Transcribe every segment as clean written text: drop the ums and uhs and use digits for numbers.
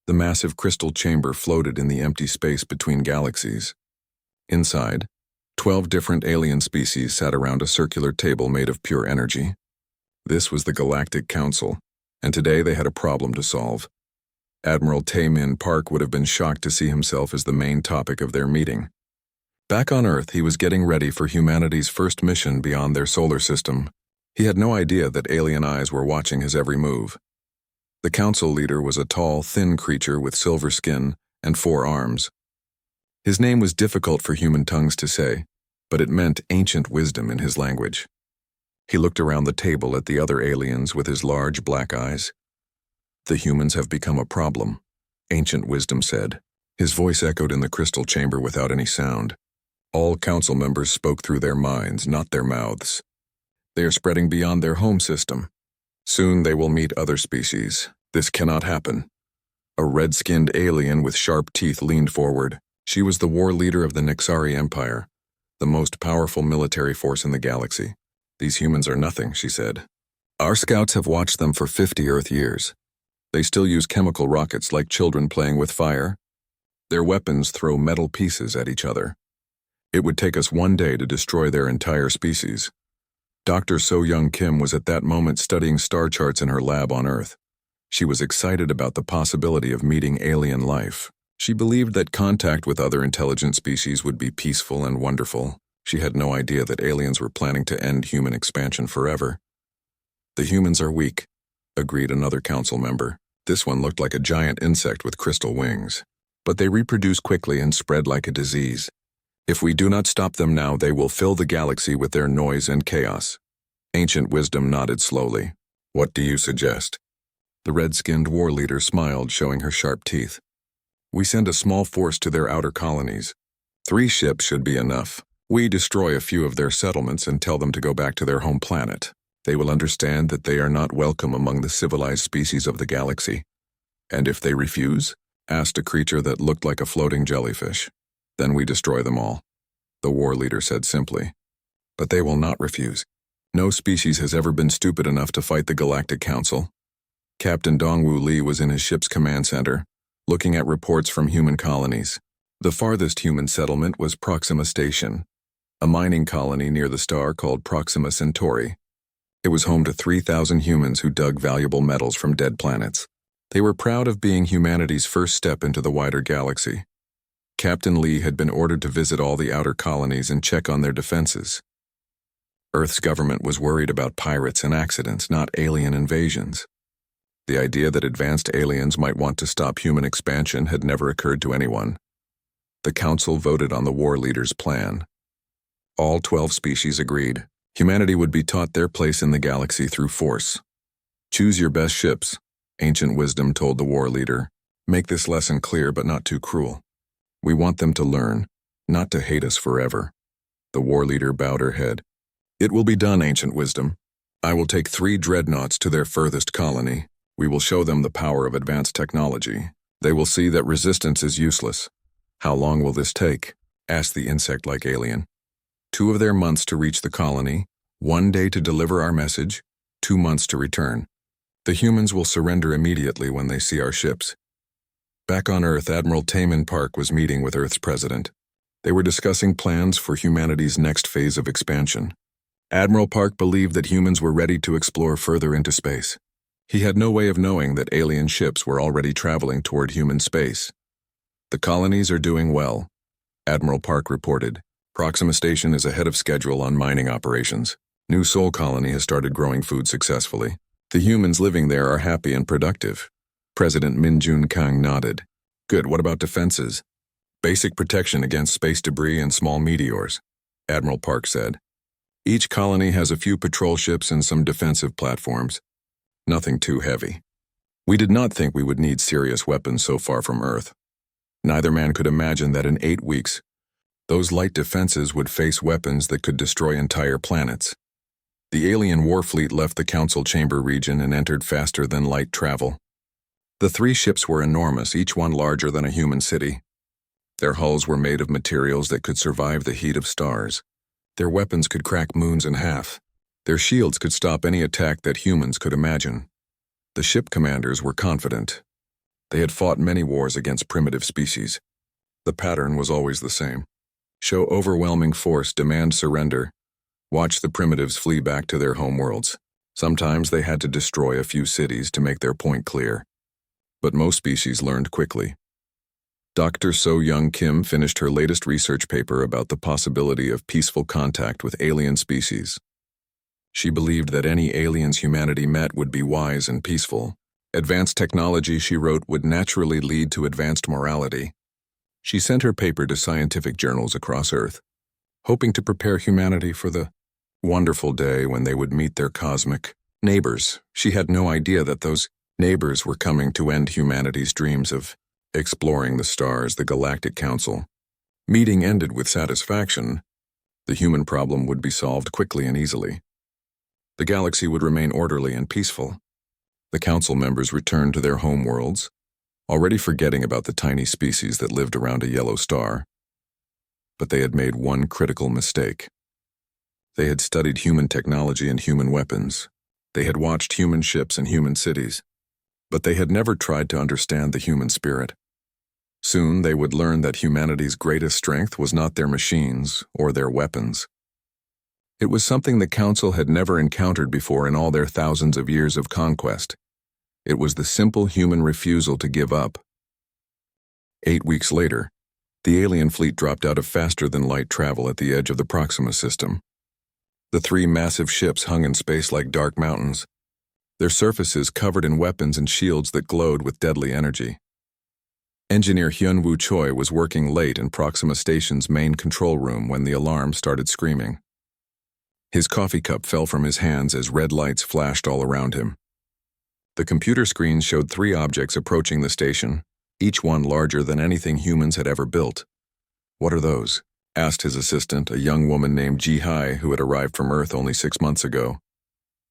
The massive crystal chamber floated in the empty space between galaxies. Inside, 12 different alien species sat around a circular table made of pure energy. This was the Galactic Council, and today they had a problem to solve. Admiral Tae-min Park would have been shocked to see himself as the main topic of their meeting. Back on Earth, he was getting ready for humanity's first mission beyond their solar system. He had no idea that alien eyes were watching his every move. The council leader was a tall, thin creature with silver skin and 4 arms. His name was difficult for human tongues to say, but it meant ancient wisdom in his language. He looked around the table at the other aliens with his large black eyes. "The humans have become a problem," ancient wisdom said. His voice echoed in the crystal chamber without any sound. All council members spoke through their minds, not their mouths. "They are spreading beyond their home system. Soon they will meet other species. This cannot happen." A red-skinned alien with sharp teeth leaned forward. She was the war leader of the Nexari Empire, the most powerful military force in the galaxy. "These humans are nothing," she said. "Our scouts have watched them for 50 Earth years. They still use chemical rockets like children playing with fire. Their weapons throw metal pieces at each other. It would take us 1 day to destroy their entire species." Dr. So-Young Kim was at that moment studying star charts in her lab on Earth. She was excited about the possibility of meeting alien life. She believed that contact with other intelligent species would be peaceful and wonderful. She had no idea that aliens were planning to end human expansion forever. "The humans are weak," agreed another council member. This one looked like a giant insect with crystal wings. "But they reproduce quickly and spread like a disease. If we do not stop them now, they will fill the galaxy with their noise and chaos." Ancient wisdom nodded slowly. "What do you suggest?" The red-skinned war leader smiled, showing her sharp teeth. "We send a small force to their outer colonies. 3 ships should be enough. We destroy a few of their settlements and tell them to go back to their home planet. They will understand that they are not welcome among the civilized species of the galaxy." "And if they refuse?" asked a creature that looked like a floating jellyfish. "Then we destroy them all," the war leader said simply. "But they will not refuse. No species has ever been stupid enough to fight the Galactic Council." Captain Dongwoo Lee was in his ship's command center, looking at reports from human colonies. The farthest human settlement was Proxima Station, a mining colony near the star called Proxima Centauri. It was home to 3,000 humans who dug valuable metals from dead planets. They were proud of being humanity's first step into the wider galaxy. Captain Lee had been ordered to visit all the outer colonies and check on their defenses. Earth's government was worried about pirates and accidents, not alien invasions. The idea that advanced aliens might want to stop human expansion had never occurred to anyone. The council voted on the war leader's plan. All 12 species agreed. Humanity would be taught their place in the galaxy through force. "Choose your best ships," ancient wisdom told the war leader. "Make this lesson clear but not too cruel. We want them to learn, not to hate us forever." The war leader bowed her head. "It will be done, ancient wisdom. I will take 3 dreadnoughts to their furthest colony. We will show them the power of advanced technology. They will see that resistance is useless." "How long will this take?" asked the insect-like alien. 2 of their months to reach the colony, 1 day to deliver our message, 2 months to return. The humans will surrender immediately when they see our ships." Back on Earth, Admiral Tae-min Park was meeting with Earth's president. They were discussing plans for humanity's next phase of expansion. Admiral Park believed that humans were ready to explore further into space. He had no way of knowing that alien ships were already traveling toward human space. "The colonies are doing well," Admiral Park reported. "Proxima Station is ahead of schedule on mining operations. New Sol Colony has started growing food successfully. The humans living there are happy and productive." President Min Jun Kang nodded. "Good, what about defenses?" "Basic protection against space debris and small meteors," Admiral Park said. "Each colony has a few patrol ships and some defensive platforms. Nothing too heavy. We did not think we would need serious weapons so far from Earth. Neither man could imagine that in 8 weeks, those light defenses would face weapons that could destroy entire planets." The alien war fleet left the council chamber region and entered faster than light travel. The 3 ships were enormous, each one larger than a human city. Their hulls were made of materials that could survive the heat of stars. Their weapons could crack moons in half. Their shields could stop any attack that humans could imagine. The ship commanders were confident. They had fought many wars against primitive species. The pattern was always the same. Show overwhelming force, demand surrender. Watch the primitives flee back to their homeworlds. Sometimes they had to destroy a few cities to make their point clear. But most species learned quickly. Dr. So-Young Kim finished her latest research paper about the possibility of peaceful contact with alien species. She believed that any aliens humanity met would be wise and peaceful. Advanced technology, she wrote, would naturally lead to advanced morality. She sent her paper to scientific journals across Earth, hoping to prepare humanity for the wonderful day when they would meet their cosmic neighbors. She had no idea that those neighbors were coming to end humanity's dreams of exploring the stars, the Galactic Council. Meeting ended with satisfaction. The human problem would be solved quickly and easily. The galaxy would remain orderly and peaceful. The council members returned to their homeworlds, already forgetting about the tiny species that lived around a yellow star. But they had made one critical mistake. They had studied human technology and human weapons. They had watched human ships and human cities. But they had never tried to understand the human spirit. Soon they would learn that humanity's greatest strength was not their machines or their weapons. It was something the Council had never encountered before in all their thousands of years of conquest. It was the simple human refusal to give up. 8 weeks later, the alien fleet dropped out of faster-than-light travel at the edge of the Proxima system. The 3 massive ships hung in space like dark mountains, their surfaces covered in weapons and shields that glowed with deadly energy. Engineer Hyun-Woo Choi was working late in Proxima Station's main control room when the alarm started screaming. His coffee cup fell from his hands as red lights flashed all around him. The computer screen showed 3 objects approaching the station, each one larger than anything humans had ever built. "What are those?" asked his assistant, a young woman named Ji-Hai who had arrived from Earth only 6 months ago.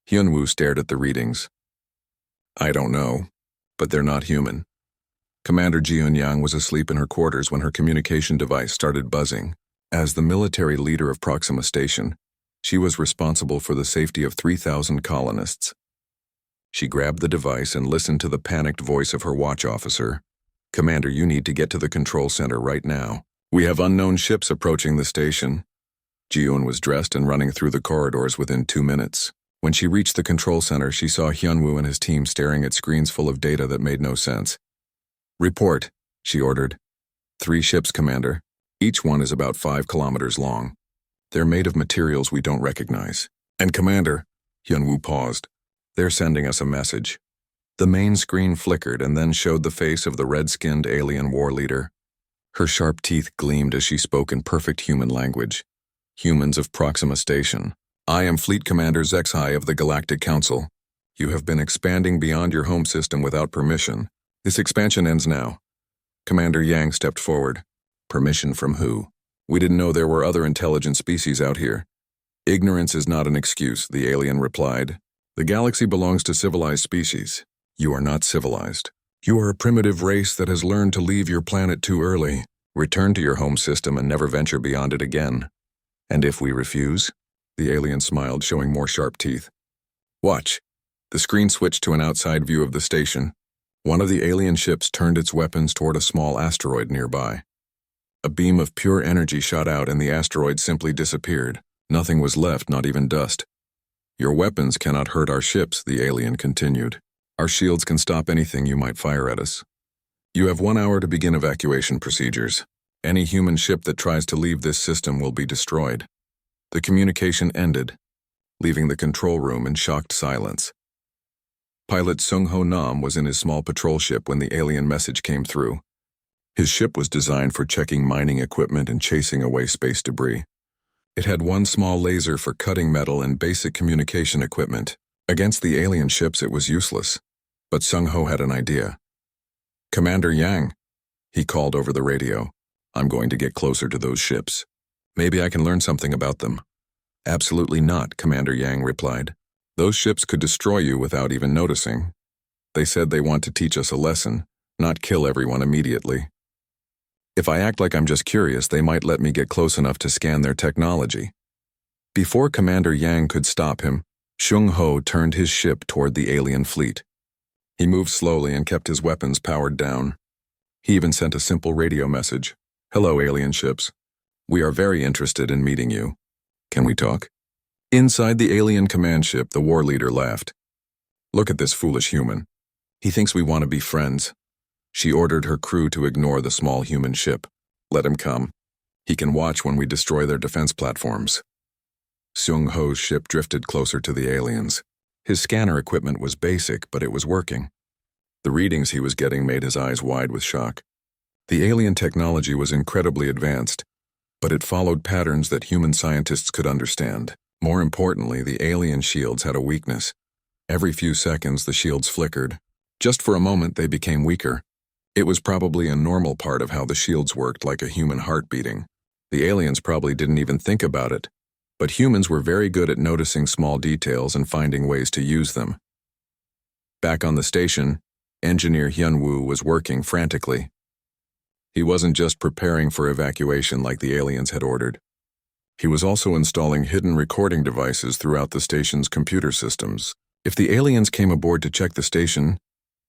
Hyun-Woo stared at the readings. "I don't know, but they're not human." Commander Ji-Eun-Yang was asleep in her quarters when her communication device started buzzing. As the military leader of Proxima Station, she was responsible for the safety of 3,000 colonists. She grabbed the device and listened to the panicked voice of her watch officer. "Commander, you need to get to the control center right now. We have unknown ships approaching the station." Ji-Eun was dressed and running through the corridors within 2 minutes. When she reached the control center, she saw Hyun-Woo and his team staring at screens full of data that made no sense. "Report," she ordered. 3 ships, Commander. Each one is about 5 kilometers long. They're made of materials we don't recognize. And Commander," Hyun-Woo paused, "they're sending us a message." The main screen flickered and then showed the face of the red-skinned alien war leader. Her sharp teeth gleamed as she spoke in perfect human language. "Humans of Proxima Station. I am Fleet Commander Zexhai of the Galactic Council. You have been expanding beyond your home system without permission. This expansion ends now." Commander Yang stepped forward. "Permission from who? We didn't know there were other intelligent species out here." "Ignorance is not an excuse," the alien replied. "The galaxy belongs to civilized species. You are not civilized. You are a primitive race that has learned to leave your planet too early. Return to your home system and never venture beyond it again." "And if we refuse?" The alien smiled, showing more sharp teeth. "Watch." The screen switched to an outside view of the station. One of the alien ships turned its weapons toward a small asteroid nearby. A beam of pure energy shot out and the asteroid simply disappeared. Nothing was left, not even dust. "Your weapons cannot hurt our ships," the alien continued. "Our shields can stop anything you might fire at us. You have 1 hour to begin evacuation procedures. Any human ship that tries to leave this system will be destroyed." The communication ended, leaving the control room in shocked silence. Pilot Sung-Ho Nam was in his small patrol ship when the alien message came through. His ship was designed for checking mining equipment and chasing away space debris. It had one small laser for cutting metal and basic communication equipment. Against the alien ships, it was useless. But Sung-Ho had an idea. "Commander Yang," he called over the radio, "I'm going to get closer to those ships. Maybe I can learn something about them." "Absolutely not," Commander Yang replied. "Those ships could destroy you without even noticing. They said they want to teach us a lesson, not kill everyone immediately. If I act like I'm just curious, they might let me get close enough to scan their technology." Before Commander Yang could stop him, Sung-Ho turned his ship toward the alien fleet. He moved slowly and kept his weapons powered down. He even sent a simple radio message. "Hello, alien ships. We are very interested in meeting you. Can we talk?" Inside the alien command ship, the war leader laughed. "Look at this foolish human. He thinks we want to be friends." She ordered her crew to ignore the small human ship. "Let him come. He can watch when we destroy their defense platforms." Seung-ho's ship drifted closer to the aliens. His scanner equipment was basic, but it was working. The readings he was getting made his eyes wide with shock. The alien technology was incredibly advanced, but it followed patterns that human scientists could understand. More importantly, the alien shields had a weakness. Every few seconds, the shields flickered. Just for a moment, they became weaker. It was probably a normal part of how the shields worked, like a human heart beating. The aliens probably didn't even think about it, but humans were very good at noticing small details and finding ways to use them. Back on the station, Engineer Hyun-woo was working frantically. He wasn't just preparing for evacuation like the aliens had ordered. He was also installing hidden recording devices throughout the station's computer systems. If the aliens came aboard to check the station,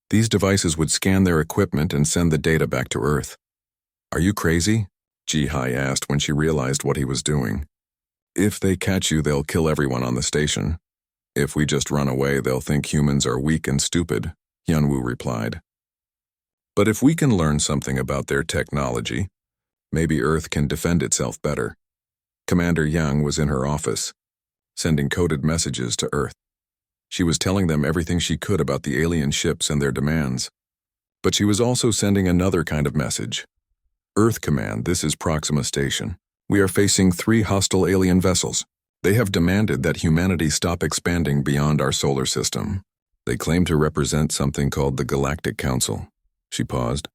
these devices would scan their equipment and send the data back to Earth. "Are you crazy?" Ji-hai asked when she realized what he was doing. "If they catch you, they'll kill everyone on the station. If we just run away, they'll think humans are weak and stupid," Hyun-woo replied. "But if we can learn something about their technology, maybe Earth can defend itself better." Commander Yang was in her office, sending coded messages to Earth. She was telling them everything she could about the alien ships and their demands. But she was also sending another kind of message. "Earth Command, this is Proxima Station. We are facing 3 hostile alien vessels. They have demanded that humanity stop expanding beyond our solar system. They claim to represent something called the Galactic Council." She paused,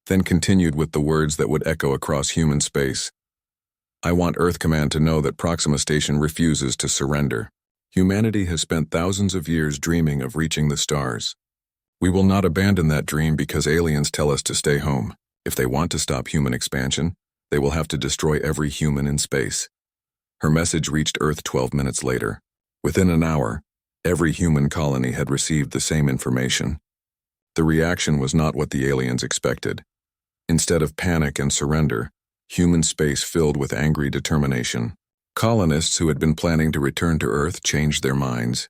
then continued with the words that would echo across human space. "I want Earth Command to know that Proxima Station refuses to surrender. Humanity has spent thousands of years dreaming of reaching the stars. We will not abandon that dream because aliens tell us to stay home. If they want to stop human expansion, they will have to destroy every human in space." Her message reached Earth 12 minutes later. Within an hour, every human colony had received the same information. The reaction was not what the aliens expected. Instead of panic and surrender, human space filled with angry determination. Colonists who had been planning to return to Earth changed their minds.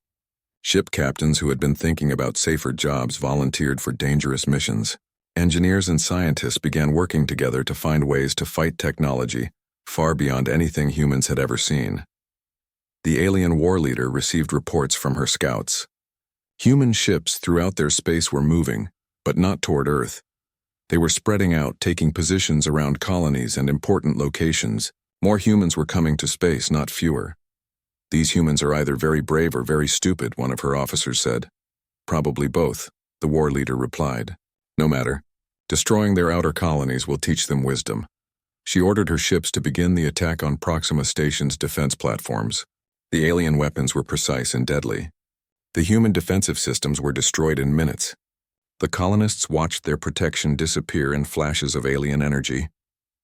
Ship captains who had been thinking about safer jobs volunteered for dangerous missions. Engineers and scientists began working together to find ways to fight technology far beyond anything humans had ever seen. The alien war leader received reports from her scouts. Human ships throughout their space were moving, but not toward Earth. They were spreading out, taking positions around colonies and important locations. More humans were coming to space, not fewer. "These humans are either very brave or very stupid," one of her officers said. "Probably both," the war leader replied. "No matter. Destroying their outer colonies will teach them wisdom." She ordered her ships to begin the attack on Proxima Station's defense platforms. The alien weapons were precise and deadly. The human defensive systems were destroyed in minutes. The colonists watched their protection disappear in flashes of alien energy.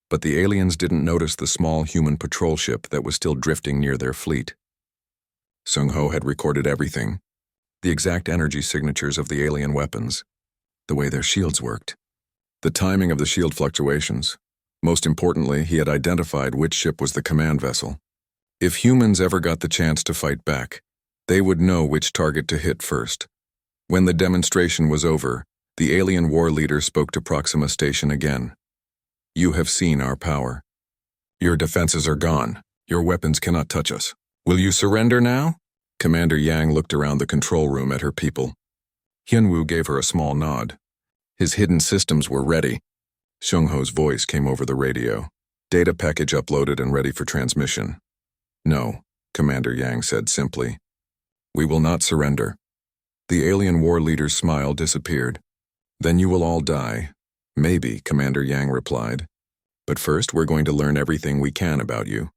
But the aliens didn't notice the small human patrol ship that was still drifting near their fleet. Seung-ho had recorded everything. The exact energy signatures of the alien weapons. The way their shields worked. The timing of the shield fluctuations. Most importantly, he had identified which ship was the command vessel. If humans ever got the chance to fight back, they would know which target to hit first. When the demonstration was over, the alien war leader spoke to Proxima Station again. "You have seen our power. Your defenses are gone. Your weapons cannot touch us. Will you surrender now?" Commander Yang looked around the control room at her people. Hyun-woo gave her a small nod. His hidden systems were ready. Seung-ho's voice came over the radio. "Data package uploaded and ready for transmission." "No," Commander Yang said simply. "We will not surrender." The alien war leader's smile disappeared. "Then you will all die." "Maybe," Commander Yang replied. "But first we're going to learn everything we can about you.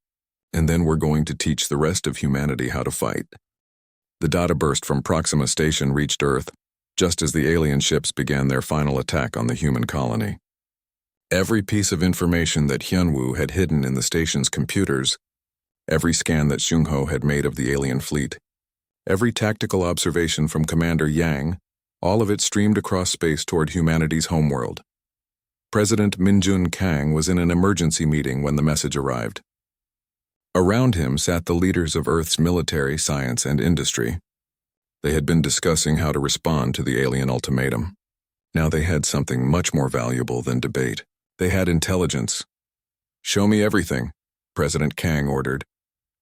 And then we're going to teach the rest of humanity how to fight." The data burst from Proxima Station reached Earth, just as the alien ships began their final attack on the human colony. Every piece of information that Hyun-woo had hidden in the station's computers, every scan that Seung-ho had made of the alien fleet, every tactical observation from Commander Yang, All of it streamed across space toward humanity's homeworld. President Minjun Kang was in an emergency meeting when the message arrived. Around him sat the leaders of Earth's military, science, and industry. They had been discussing how to respond to the alien ultimatum. Now they had something much more valuable than debate. They had intelligence. "Show me everything," President Kang ordered.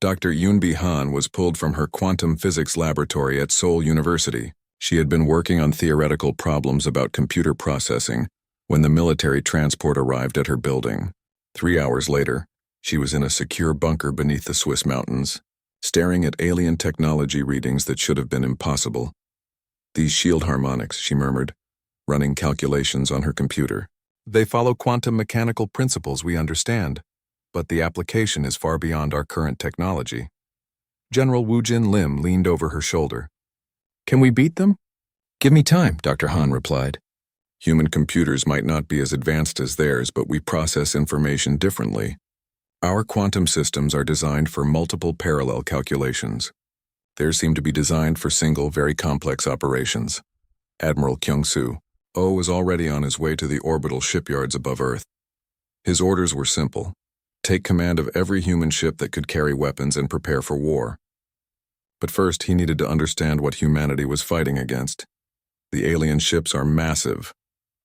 Dr. Yunbi Han was pulled from her quantum physics laboratory at Seoul University. She had been working on theoretical problems about computer processing when the military transport arrived at her building. 3 hours later, she was in a secure bunker beneath the Swiss mountains, staring at alien technology readings that should have been impossible. "These shield harmonics," she murmured, running calculations on her computer. "They follow quantum mechanical principles we understand, but the application is far beyond our current technology." General Woojin Lim leaned over her shoulder. "Can we beat them?" "Give me time," Dr. Han replied. "Human computers might not be as advanced as theirs, but we process information differently. Our quantum systems are designed for multiple parallel calculations. Theirs seem to be designed for single, very complex operations." Admiral Kyung-soo was already on his way to the orbital shipyards above Earth. His orders were simple: take command of every human ship that could carry weapons and prepare for war. But first, he needed to understand what humanity was fighting against. "The alien ships are massive,"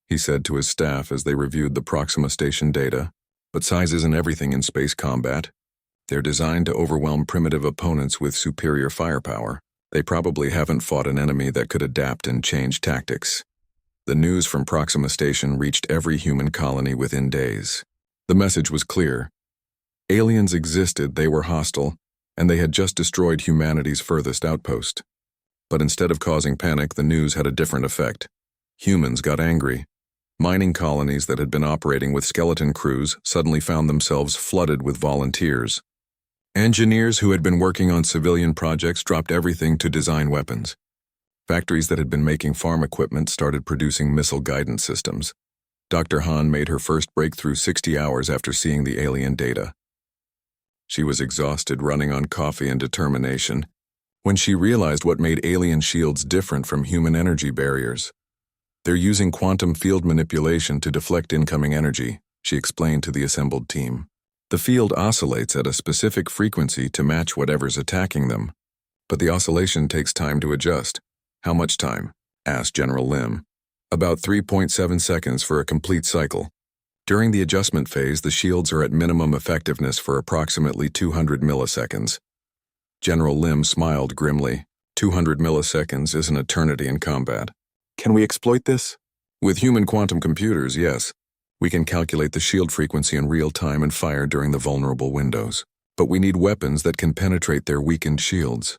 he said to his staff as they reviewed the Proxima Station data. "But size isn't everything in space combat. They're designed to overwhelm primitive opponents with superior firepower. They probably haven't fought an enemy that could adapt and change tactics." The news from Proxima Station reached every human colony within days. The message was clear. Aliens existed, they were hostile, and they had just destroyed humanity's furthest outpost. But instead of causing panic, the news had a different effect. Humans got angry. Mining colonies that had been operating with skeleton crews suddenly found themselves flooded with volunteers. Engineers who had been working on civilian projects dropped everything to design weapons. Factories that had been making farm equipment started producing missile guidance systems. Dr. Han made her first breakthrough 60 hours after seeing the alien data. She was exhausted, running on coffee and determination, when she realized what made alien shields different from human energy barriers. "They're using quantum field manipulation to deflect incoming energy," she explained to the assembled team. "The field oscillates at a specific frequency to match whatever's attacking them. But the oscillation takes time to adjust." "How much time?" asked General Lim. "About 3.7 seconds for a complete cycle. During the adjustment phase, the shields are at minimum effectiveness for approximately 200 milliseconds. General Lim smiled grimly. 200 milliseconds is an eternity in combat. "Can we exploit this?" "With human quantum computers, yes. We can calculate the shield frequency in real time and fire during the vulnerable windows. But we need weapons that can penetrate their weakened shields."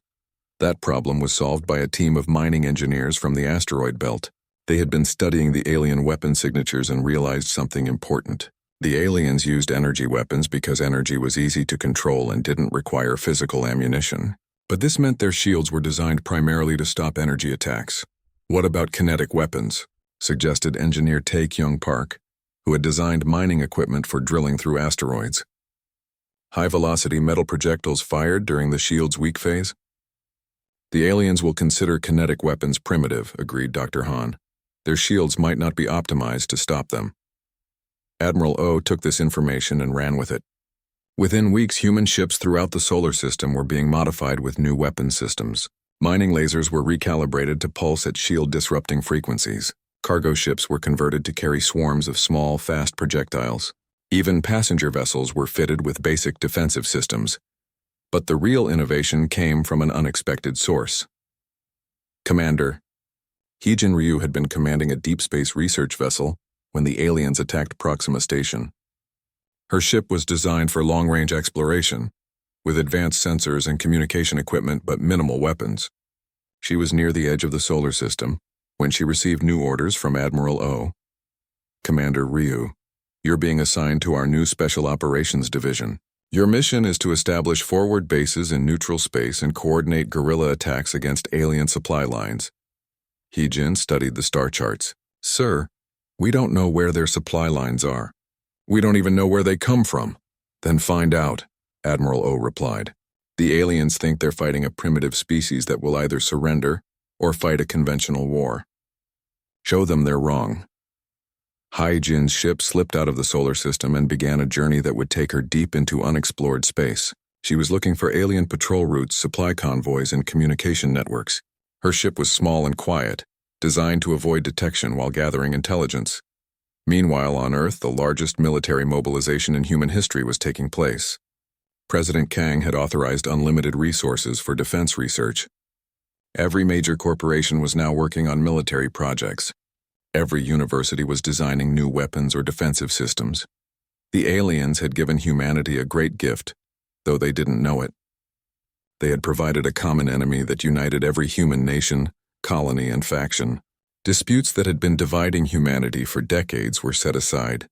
That problem was solved by a team of mining engineers from the asteroid belt. They had been studying the alien weapon signatures and realized something important. The aliens used energy weapons because energy was easy to control and didn't require physical ammunition. But this meant their shields were designed primarily to stop energy attacks. "What about kinetic weapons?" suggested engineer Tae Kyung Park, who had designed mining equipment for drilling through asteroids. "High-velocity metal projectiles fired during the shield's weak phase?" "The aliens will consider kinetic weapons primitive," agreed Dr. Han. "Their shields might not be optimized to stop them." Admiral O took this information and ran with it. Within weeks, human ships throughout the solar system were being modified with new weapon systems. Mining lasers were recalibrated to pulse at shield-disrupting frequencies. Cargo ships were converted to carry swarms of small, fast projectiles. Even passenger vessels were fitted with basic defensive systems. But the real innovation came from an unexpected source. "Commander." Heejin Ryu had been commanding a deep space research vessel when the aliens attacked Proxima Station. Her ship was designed for long-range exploration, with advanced sensors and communication equipment but minimal weapons. She was near the edge of the solar system when she received new orders from Admiral O. "Commander Ryu, you're being assigned to our new Special Operations Division. Your mission is to establish forward bases in neutral space and coordinate guerrilla attacks against alien supply lines." Heejin studied the star charts. "Sir, we don't know where their supply lines are. We don't even know where they come from." "Then find out," Admiral O replied. "The aliens think they're fighting a primitive species that will either surrender or fight a conventional war. Show them they're wrong. Hai-Jin's ship slipped out of the solar system and began a journey that would take her deep into unexplored space. She was looking for alien patrol routes, supply convoys, and communication networks. Her ship was small and quiet, designed to avoid detection while gathering intelligence. Meanwhile, on Earth, the largest military mobilization in human history was taking place. President Kang had authorized unlimited resources for defense research. Every major corporation was now working on military projects. Every university was designing new weapons or defensive systems. The aliens had given humanity a great gift, though they didn't know it. They had provided a common enemy that united every human nation, colony, and faction. Disputes that had been dividing humanity for decades were set aside.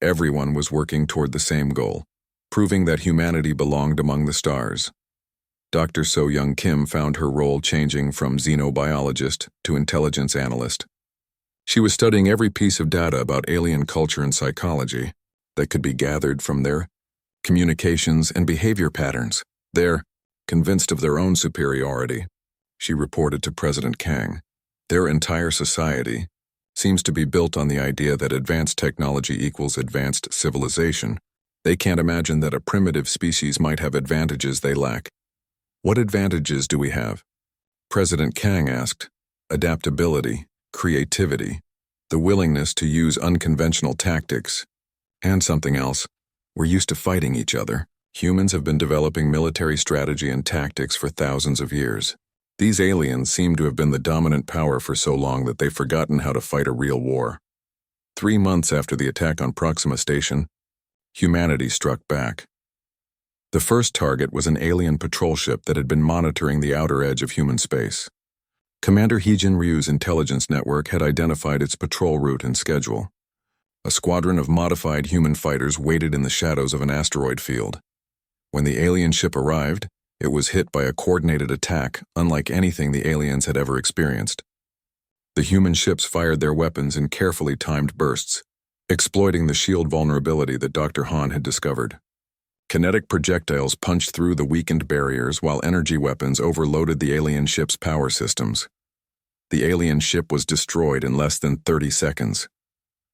Everyone was working toward the same goal, proving that humanity belonged among the stars. Dr. So-Young Kim found her role changing from xenobiologist to intelligence analyst. She was studying every piece of data about alien culture and psychology that could be gathered from their communications and behavior patterns. They're convinced of their own superiority, she reported to President Kang. Their entire society seems to be built on the idea that advanced technology equals advanced civilization. They can't imagine that a primitive species might have advantages they lack. What advantages do we have? President Kang asked. Adaptability, creativity, the willingness to use unconventional tactics, and something else. We're used to fighting each other. Humans have been developing military strategy and tactics for thousands of years. These aliens seem to have been the dominant power for so long that they've forgotten how to fight a real war. 3 months after the attack on Proxima Station, humanity struck back. The first target was an alien patrol ship that had been monitoring the outer edge of human space. Commander Heejin Ryu's intelligence network had identified its patrol route and schedule. A squadron of modified human fighters waited in the shadows of an asteroid field. When the alien ship arrived, it was hit by a coordinated attack unlike anything the aliens had ever experienced. The human ships fired their weapons in carefully timed bursts, exploiting the shield vulnerability that Dr. Han had discovered. Kinetic projectiles punched through the weakened barriers while energy weapons overloaded the alien ship's power systems. The alien ship was destroyed in less than 30 seconds.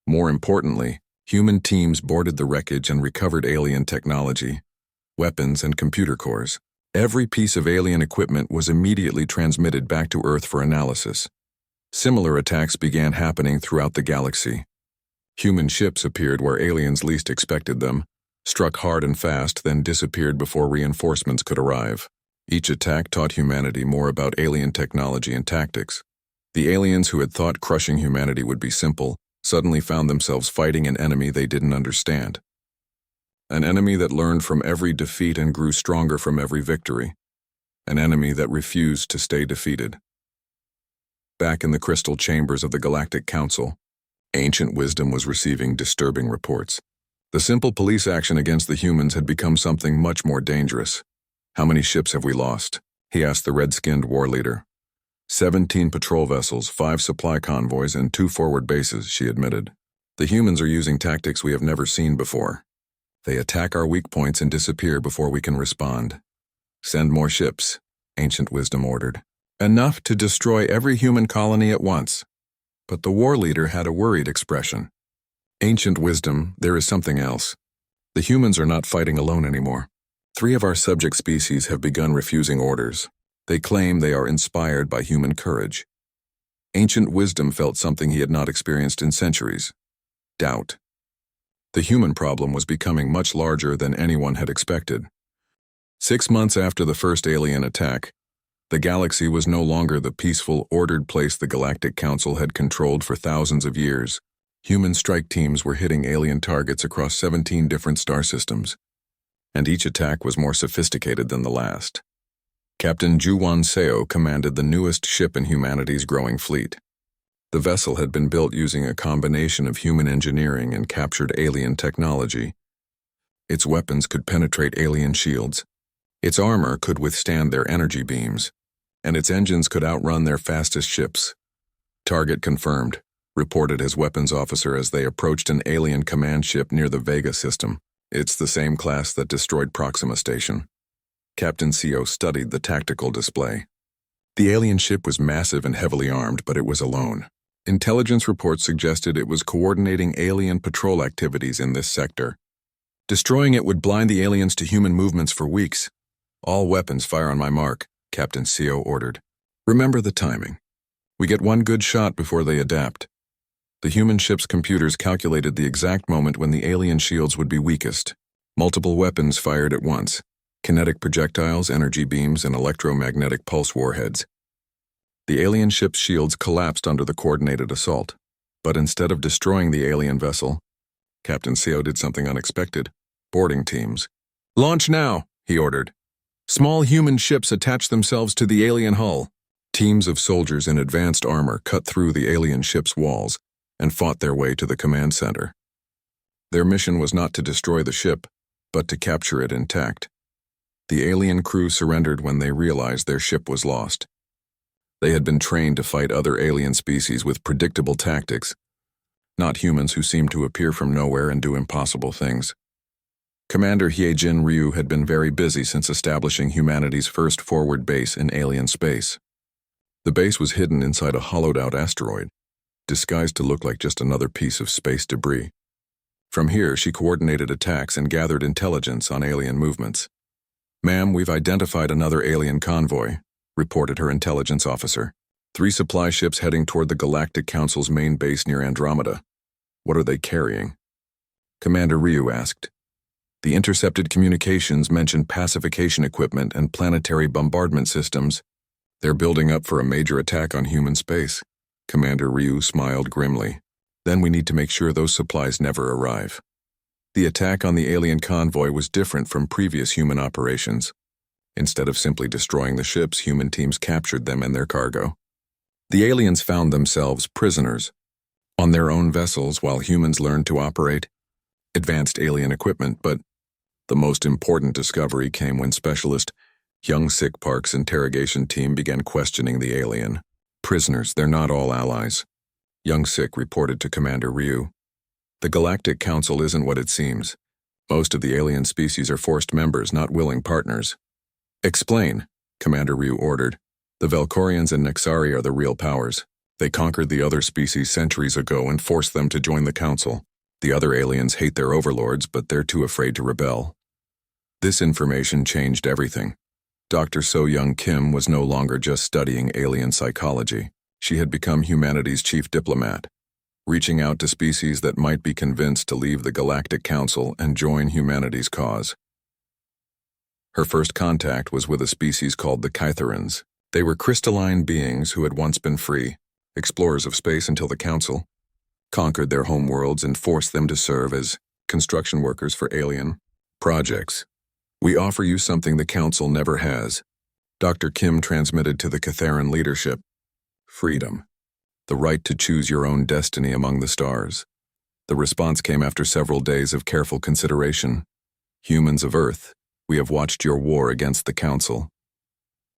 More importantly, human teams boarded the wreckage and recovered alien technology, weapons, and computer cores. Every piece of alien equipment was immediately transmitted back to Earth for analysis. Similar attacks began happening throughout the galaxy. Human ships appeared where aliens least expected them, struck hard and fast, then disappeared before reinforcements could arrive. Each attack taught humanity more about alien technology and tactics. The aliens who had thought crushing humanity would be simple suddenly found themselves fighting an enemy they didn't understand. An enemy that learned from every defeat and grew stronger from every victory. An enemy that refused to stay defeated. Back in the crystal chambers of the Galactic Council, ancient wisdom was receiving disturbing reports. The simple police action against the humans had become something much more dangerous. How many ships have we lost? He asked the red-skinned war leader. 17 patrol vessels, 5 supply convoys, and 2 forward bases, she admitted. The humans are using tactics we have never seen before. They attack our weak points and disappear before we can respond. Send more ships, ancient wisdom ordered. Enough to destroy every human colony at once. But the war leader had a worried expression. Ancient wisdom, there is something else. The humans are not fighting alone anymore. 3 of our subject species have begun refusing orders. They claim they are inspired by human courage. Ancient wisdom felt something he had not experienced in centuries. Doubt. The human problem was becoming much larger than anyone had expected. 6 months after the first alien attack, the galaxy was no longer the peaceful, ordered place the Galactic Council had controlled for thousands of years. Human strike teams were hitting alien targets across 17 different star systems, and each attack was more sophisticated than the last. Captain Juwan Seo commanded the newest ship in humanity's growing fleet. The vessel had been built using a combination of human engineering and captured alien technology. Its weapons could penetrate alien shields. Its armor could withstand their energy beams, and its engines could outrun their fastest ships. Target confirmed, reported his weapons officer as they approached an alien command ship near the Vega system. It's the same class that destroyed Proxima Station. Captain Seo studied the tactical display. The alien ship was massive and heavily armed, but it was alone. Intelligence reports suggested it was coordinating alien patrol activities in this sector. Destroying it would blind the aliens to human movements for weeks. All weapons fire on my mark, Captain CO ordered. Remember the timing. We get one good shot before they adapt. The human ship's computers calculated the exact moment when the alien shields would be weakest. Multiple weapons fired at once. Kinetic projectiles, energy beams, and electromagnetic pulse warheads. The alien ship's shields collapsed under the coordinated assault. But instead of destroying the alien vessel, Captain CO did something unexpected. Boarding teams. Launch now, he ordered. Small human ships attach themselves to the alien hull. Teams of soldiers in advanced armor cut through the alien ship's walls and fought their way to the command center. Their mission was not to destroy the ship, but to capture it intact. The alien crew surrendered when they realized their ship was lost. They had been trained to fight other alien species with predictable tactics, not humans who seemed to appear from nowhere and do impossible things. Commander Hyejin Ryu had been very busy since establishing humanity's first forward base in alien space. The base was hidden inside a hollowed-out asteroid, disguised to look like just another piece of space debris. From here, she coordinated attacks and gathered intelligence on alien movements. "Ma'am, we've identified another alien convoy," reported her intelligence officer. 3 supply ships heading toward the Galactic Council's main base near Andromeda. What are they carrying? Commander Ryu asked. The intercepted communications mentioned pacification equipment and planetary bombardment systems. They're building up for a major attack on human space. Commander Ryu smiled grimly. Then we need to make sure those supplies never arrive. The attack on the alien convoy was different from previous human operations. Instead of simply destroying the ships, human teams captured them and their cargo. The aliens found themselves prisoners on their own vessels while humans learned to operate advanced alien equipment, but the most important discovery came when specialist Young Sik Park's interrogation team began questioning the alien. Prisoners, they're not all allies. Young Sik reported to Commander Ryu. The Galactic Council isn't what it seems. Most of the alien species are forced members, not willing partners. Explain, Commander Ryu ordered. The Velkorians and Nexari are the real powers. They conquered the other species centuries ago and forced them to join the Council. The other aliens hate their overlords, but they're too afraid to rebel. This information changed everything. Dr. So-Young Kim was no longer just studying alien psychology. She had become humanity's chief diplomat, reaching out to species that might be convinced to leave the Galactic Council and join humanity's cause. Her first contact was with a species called the Kytherans. They were crystalline beings who had once been free, explorers of space until the Council conquered their homeworlds and forced them to serve as construction workers for alien projects. We offer you something the Council never has, Dr. Kim transmitted to the Kytheran leadership. Freedom. The right to choose your own destiny among the stars. The response came after several days of careful consideration. Humans of Earth, we have watched your war against the Council.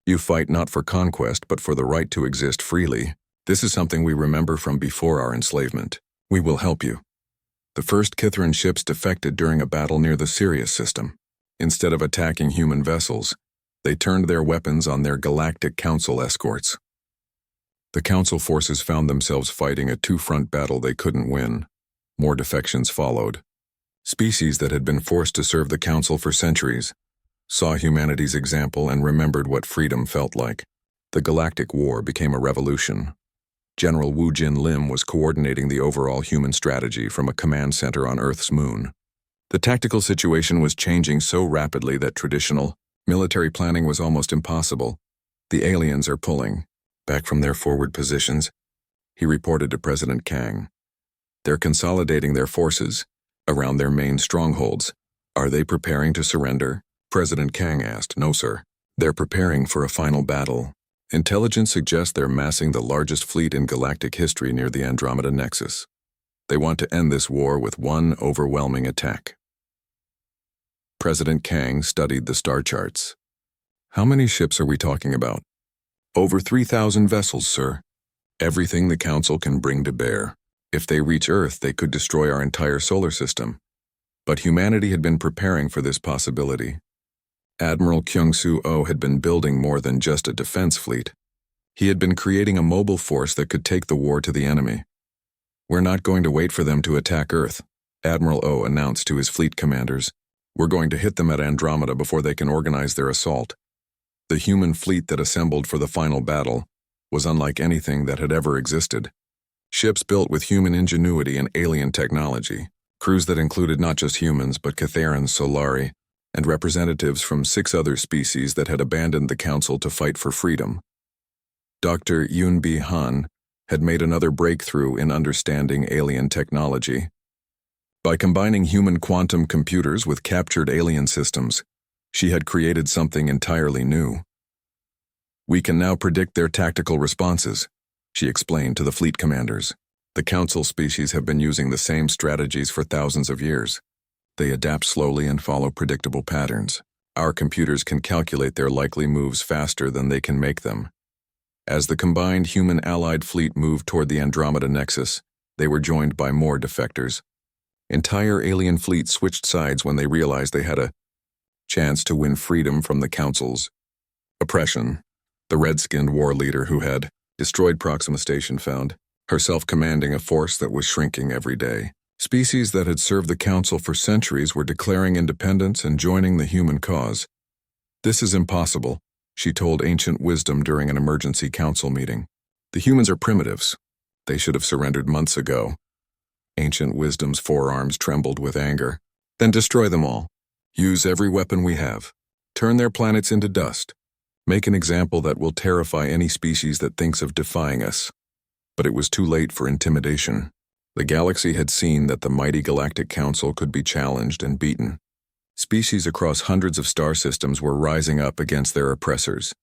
You fight not for conquest, but for the right to exist freely. This is something we remember from before our enslavement. We will help you. The first Kytheran ships defected during a battle near the Sirius system. Instead of attacking human vessels, they turned their weapons on their Galactic Council escorts. The Council forces found themselves fighting a 2-front battle they couldn't win. More defections followed. Species that had been forced to serve the Council for centuries saw humanity's example and remembered what freedom felt like. The Galactic War became a revolution. General Wu Jin Lim was coordinating the overall human strategy from a command center on Earth's moon. The tactical situation was changing so rapidly that traditional military planning was almost impossible. The aliens are pulling back from their forward positions, he reported to President Kang. They're consolidating their forces around their main strongholds. Are they preparing to surrender? President Kang asked. No, sir. They're preparing for a final battle. Intelligence suggests they're massing the largest fleet in galactic history near the Andromeda Nexus. They want to end this war with one overwhelming attack. President Kang studied the star charts. How many ships are we talking about? Over 3,000 vessels, sir. Everything the Council can bring to bear. If they reach Earth, they could destroy our entire solar system. But humanity had been preparing for this possibility. Admiral Kyung-Soo Oh had been building more than just a defense fleet. He had been creating a mobile force that could take the war to the enemy. "We're not going to wait for them to attack Earth," Admiral O announced to his fleet commanders. "We're going to hit them at Andromeda before they can organize their assault." The human fleet that assembled for the final battle was unlike anything that had ever existed. Ships built with human ingenuity and alien technology, crews that included not just humans but Catharans, Solari, and representatives from 6 other species that had abandoned the Council to fight for freedom. Dr. Yunbi Han had made another breakthrough in understanding alien technology. By combining human quantum computers with captured alien systems, she had created something entirely new. "We can now predict their tactical responses," she explained to the fleet commanders. "The Council species have been using the same strategies for thousands of years. They adapt slowly and follow predictable patterns. Our computers can calculate their likely moves faster than they can make them." As the combined human-allied fleet moved toward the Andromeda Nexus, they were joined by more defectors. Entire alien fleets switched sides when they realized they had a chance to win freedom from the Council's oppression. The red-skinned war leader who had destroyed Proxima Station found herself commanding a force that was shrinking every day. Species that had served the Council for centuries were declaring independence and joining the human cause. "This is impossible," she told Ancient Wisdom during an emergency council meeting. "The humans are primitives. They should have surrendered months ago." Ancient Wisdom's forearms trembled with anger. "Then destroy them all. Use every weapon we have. Turn their planets into dust. Make an example that will terrify any species that thinks of defying us." But it was too late for intimidation. The galaxy had seen that the mighty Galactic Council could be challenged and beaten. Species across hundreds of star systems were rising up against their oppressors.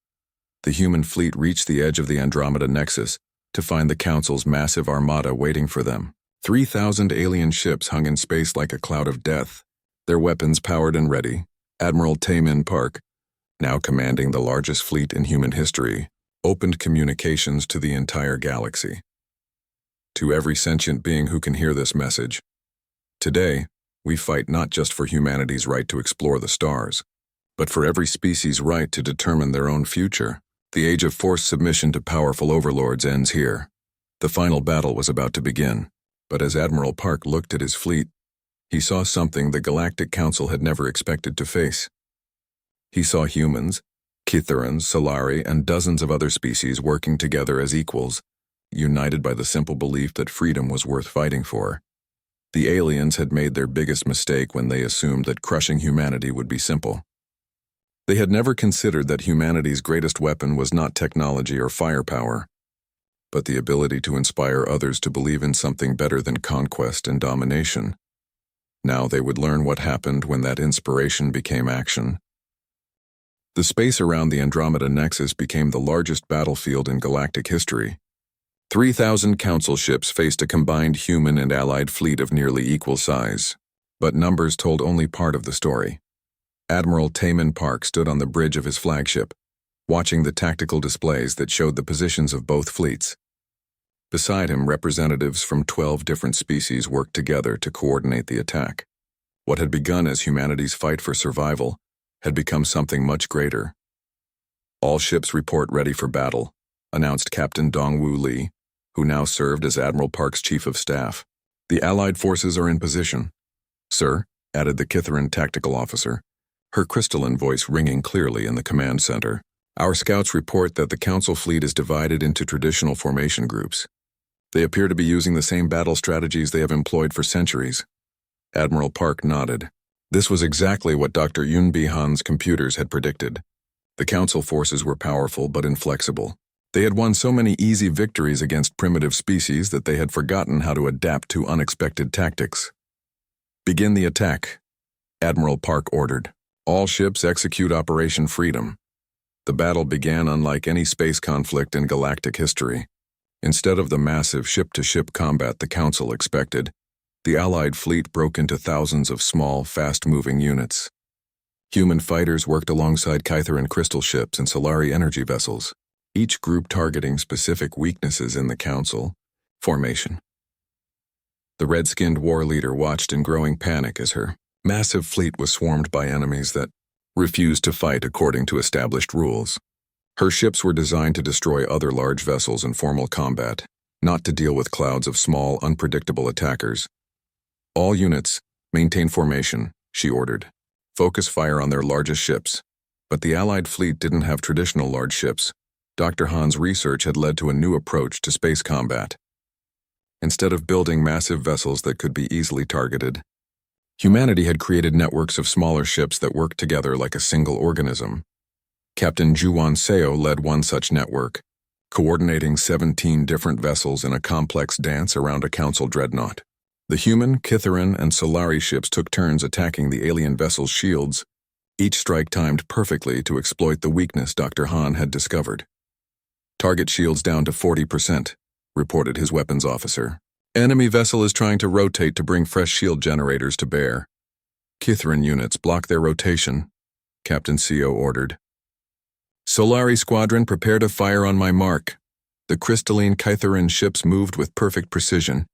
The human fleet reached the edge of the Andromeda Nexus to find the Council's massive armada waiting for them. 3,000 alien ships hung in space like a cloud of death, their weapons powered and ready. Admiral Taemin Park, now commanding the largest fleet in human history, opened communications to the entire galaxy. "To every sentient being who can hear this message, today, we fight not just for humanity's right to explore the stars, but for every species' right to determine their own future. The age of forced submission to powerful overlords ends here." The final battle was about to begin, but as Admiral Park looked at his fleet, he saw something the Galactic Council had never expected to face. He saw humans, Kitharans, Solari, and dozens of other species working together as equals, united by the simple belief that freedom was worth fighting for. The aliens had made their biggest mistake when they assumed that crushing humanity would be simple. They had never considered that humanity's greatest weapon was not technology or firepower, but the ability to inspire others to believe in something better than conquest and domination. Now they would learn what happened when that inspiration became action. The space around the Andromeda Nexus became the largest battlefield in galactic history. 3,000 Council ships faced a combined human and allied fleet of nearly equal size. But numbers told only part of the story. Admiral Taemin Park stood on the bridge of his flagship, watching the tactical displays that showed the positions of both fleets. Beside him, representatives from 12 different species worked together to coordinate the attack. What had begun as humanity's fight for survival had become something much greater. "All ships report ready for battle," announced Captain Dongwu Li, who now served as Admiral Park's chief of staff. "The Allied forces are in position." "Sir," added the Kitharan tactical officer, her crystalline voice ringing clearly in the command center. "Our scouts report that the Council fleet is divided into traditional formation groups. They appear to be using the same battle strategies they have employed for centuries." Admiral Park nodded. This was exactly what Dr. Yunbi Han's computers had predicted. The Council forces were powerful but inflexible. They had won so many easy victories against primitive species that they had forgotten how to adapt to unexpected tactics. "Begin the attack," Admiral Park ordered. "All ships execute Operation Freedom." The battle began unlike any space conflict in galactic history. Instead of the massive ship-to-ship combat the Council expected, the Allied fleet broke into thousands of small, fast-moving units. Human fighters worked alongside Kytheran crystal ships and Solari energy vessels, each group targeting specific weaknesses in the Council formation. The red-skinned war leader watched in growing panic as her massive fleet was swarmed by enemies that refused to fight according to established rules. Her ships were designed to destroy other large vessels in formal combat, not to deal with clouds of small, unpredictable attackers. All units, maintain formation, she ordered. Focus fire on their largest ships. But the Allied fleet didn't have traditional large ships. Dr. Hahn's research had led to a new approach to space combat. Instead of building massive vessels that could be easily targeted, humanity had created networks of smaller ships that worked together like a single organism. Captain Juan Seo led one such network, coordinating 17 different vessels in a complex dance around a council dreadnought. The human, Kitharan, and Solari ships took turns attacking the alien vessel's shields, each strike timed perfectly to exploit the weakness Dr. Hahn had discovered. Target shields down to 40%, reported his weapons officer. Enemy vessel is trying to rotate to bring fresh shield generators to bear. Kitharan units block their rotation, Captain Seo ordered. Solari squadron, prepare to fire on my mark. The crystalline Kitharan ships moved with perfect precision,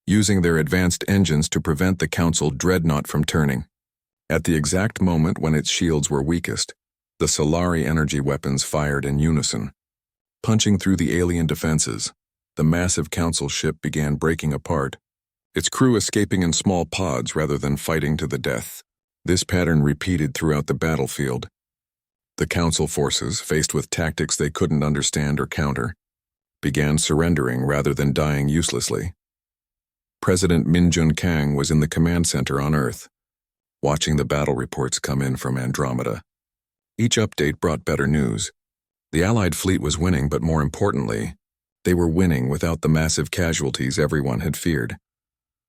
using their advanced engines to prevent the Council dreadnought from turning. At the exact moment when its shields were weakest, the Solari energy weapons fired in unison. Punching through the alien defenses, the massive Council ship began breaking apart, its crew escaping in small pods rather than fighting to the death. This pattern repeated throughout the battlefield. The Council forces, faced with tactics they couldn't understand or counter, began surrendering rather than dying uselessly. President Minjun Kang was in the command center on Earth, watching the battle reports come in from Andromeda. Each update brought better news. The Allied fleet was winning, but more importantly, they were winning without the massive casualties everyone had feared.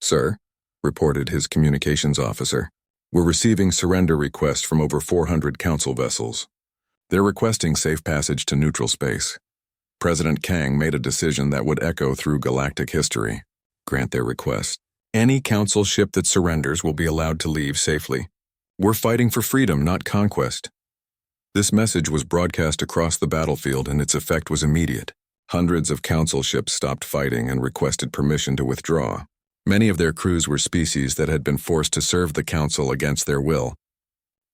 "Sir," reported his communications officer, "we're receiving surrender requests from over 400 Council vessels. They're requesting safe passage to neutral space. President Kang made a decision that would echo through galactic history. Grant their request. Any Council ship that surrenders will be allowed to leave safely. We're fighting for freedom, not conquest." This message was broadcast across the battlefield, and its effect was immediate. Hundreds of Council ships stopped fighting and requested permission to withdraw. Many of their crews were species that had been forced to serve the Council against their will.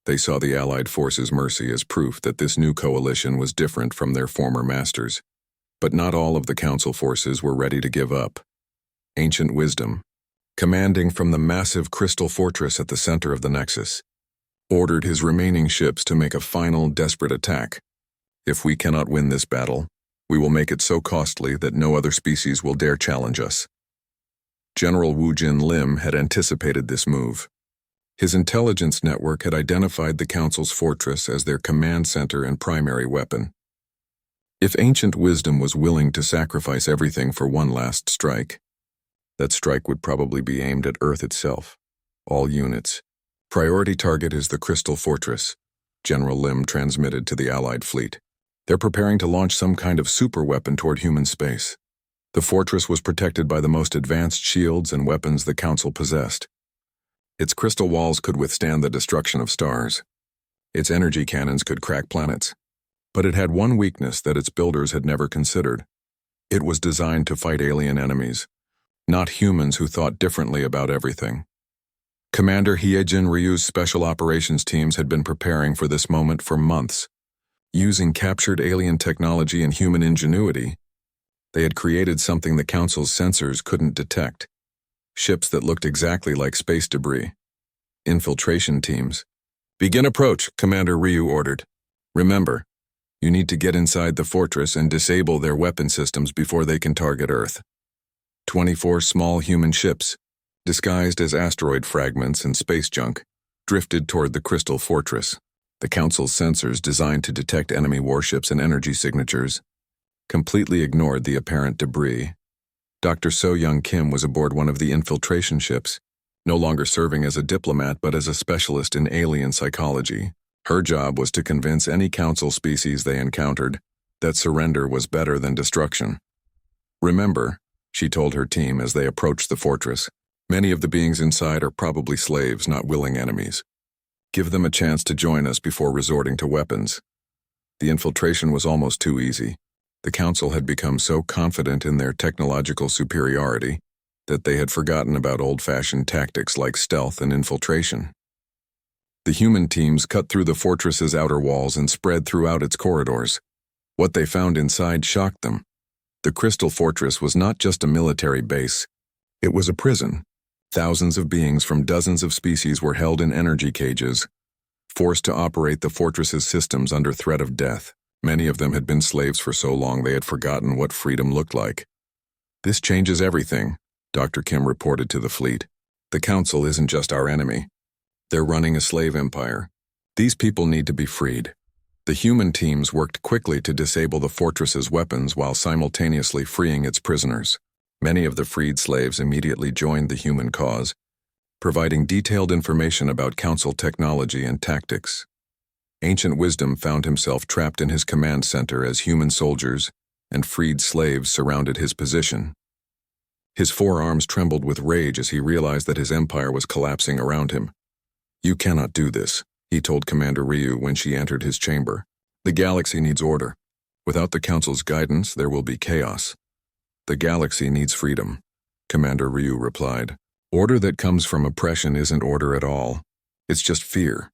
They saw the Allied forces' mercy as proof that this new coalition was different from their former masters. But not all of the Council forces were ready to give up. Ancient Wisdom, commanding from the massive crystal fortress at the center of the Nexus, ordered his remaining ships to make a final desperate attack. "If we cannot win this battle, we will make it so costly that no other species will dare challenge us." General Wu Jin Lim had anticipated this move. His intelligence network had identified the Council's fortress as their command center and primary weapon. If Ancient Wisdom was willing to sacrifice everything for one last strike, that strike would probably be aimed at Earth itself. All units. Priority target is the Crystal Fortress, General Lim transmitted to the Allied fleet. They're preparing to launch some kind of superweapon toward human space. The fortress was protected by the most advanced shields and weapons the Council possessed. Its crystal walls could withstand the destruction of stars. Its energy cannons could crack planets. But it had one weakness that its builders had never considered. It was designed to fight alien enemies, not humans who thought differently about everything. Commander Hyejin Ryu's special operations teams had been preparing for this moment for months. Using captured alien technology and human ingenuity, they had created something the Council's sensors couldn't detect. Ships that looked exactly like space debris. Infiltration teams. "Begin approach," Commander Ryu ordered. "Remember, you need to get inside the fortress and disable their weapon systems before they can target Earth." 24 small human ships, disguised as asteroid fragments and space junk, drifted toward the Crystal Fortress. The Council's sensors, designed to detect enemy warships and energy signatures, completely ignored the apparent debris. Dr. So-Young Kim was aboard one of the infiltration ships, no longer serving as a diplomat but as a specialist in alien psychology. Her job was to convince any Council species they encountered that surrender was better than destruction. "Remember," she told her team as they approached the fortress, "many of the beings inside are probably slaves, not willing enemies. Give them a chance to join us before resorting to weapons." The infiltration was almost too easy. The Council had become so confident in their technological superiority that they had forgotten about old-fashioned tactics like stealth and infiltration. The human teams cut through the fortress's outer walls and spread throughout its corridors, What they found inside shocked them. The Crystal Fortress was not just a military base. It was a prison. Thousands of beings from dozens of species were held in energy cages, forced to operate the fortress's systems under threat of death. Many of them had been slaves for so long they had forgotten what freedom looked like. "This changes everything," Dr. Kim reported to the fleet. "The Council isn't just our enemy. They're running a slave empire. These people need to be freed." The human teams worked quickly to disable the fortress's weapons while simultaneously freeing its prisoners. Many of the freed slaves immediately joined the human cause, providing detailed information about Council technology and tactics. Ancient Wisdom found himself trapped in his command center as human soldiers and freed slaves surrounded his position. His forearms trembled with rage as he realized that his empire was collapsing around him. "You cannot do this," he told Commander Ryu when she entered his chamber. "The galaxy needs order. Without the Council's guidance, there will be chaos." "The galaxy needs freedom," Commander Ryu replied. "Order that comes from oppression isn't order at all. It's just fear."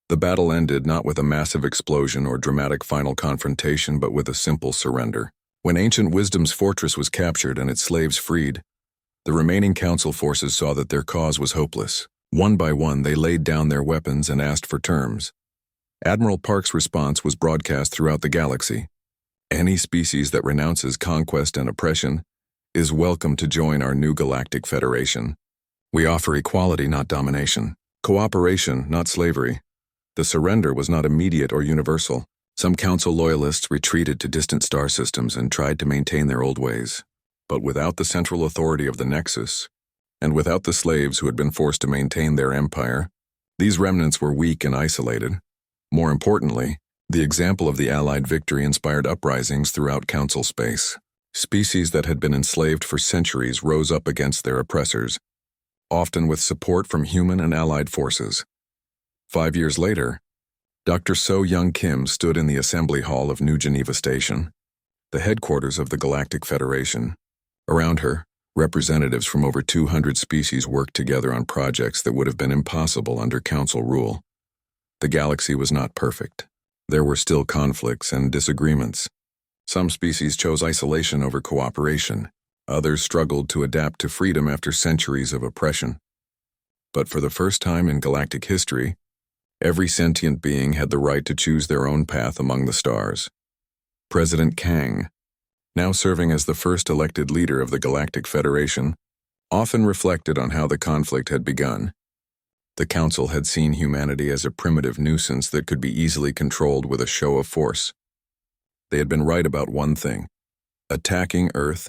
The battle ended not with a massive explosion or dramatic final confrontation, but with a simple surrender. When Ancient Wisdom's fortress was captured and its slaves freed, the remaining Council forces saw that their cause was hopeless. One by one, they laid down their weapons and asked for terms. Admiral Park's response was broadcast throughout the galaxy. "Any species that renounces conquest and oppression is welcome to join our new galactic federation. We offer equality, not domination. Cooperation, not slavery." The surrender was not immediate or universal. Some Council loyalists retreated to distant star systems and tried to maintain their old ways. But without the central authority of the Nexus, and without the slaves who had been forced to maintain their empire, these remnants were weak and isolated. More importantly, the example of the Allied victory inspired uprisings throughout Council space. Species that had been enslaved for centuries rose up against their oppressors, often with support from human and Allied forces. 5 years later, Dr. So Young Kim stood in the assembly hall of New Geneva Station, the headquarters of the Galactic Federation. Around her, representatives from over 200 species worked together on projects that would have been impossible under Council rule. The galaxy was not perfect. There were still conflicts and disagreements. Some species chose isolation over cooperation. Others struggled to adapt to freedom after centuries of oppression. But for the first time in galactic history, every sentient being had the right to choose their own path among the stars. President Kang, now serving as the first elected leader of the Galactic Federation, often reflected on how the conflict had begun. The Council had seen humanity as a primitive nuisance that could be easily controlled with a show of force. They had been right about one thing: attacking Earth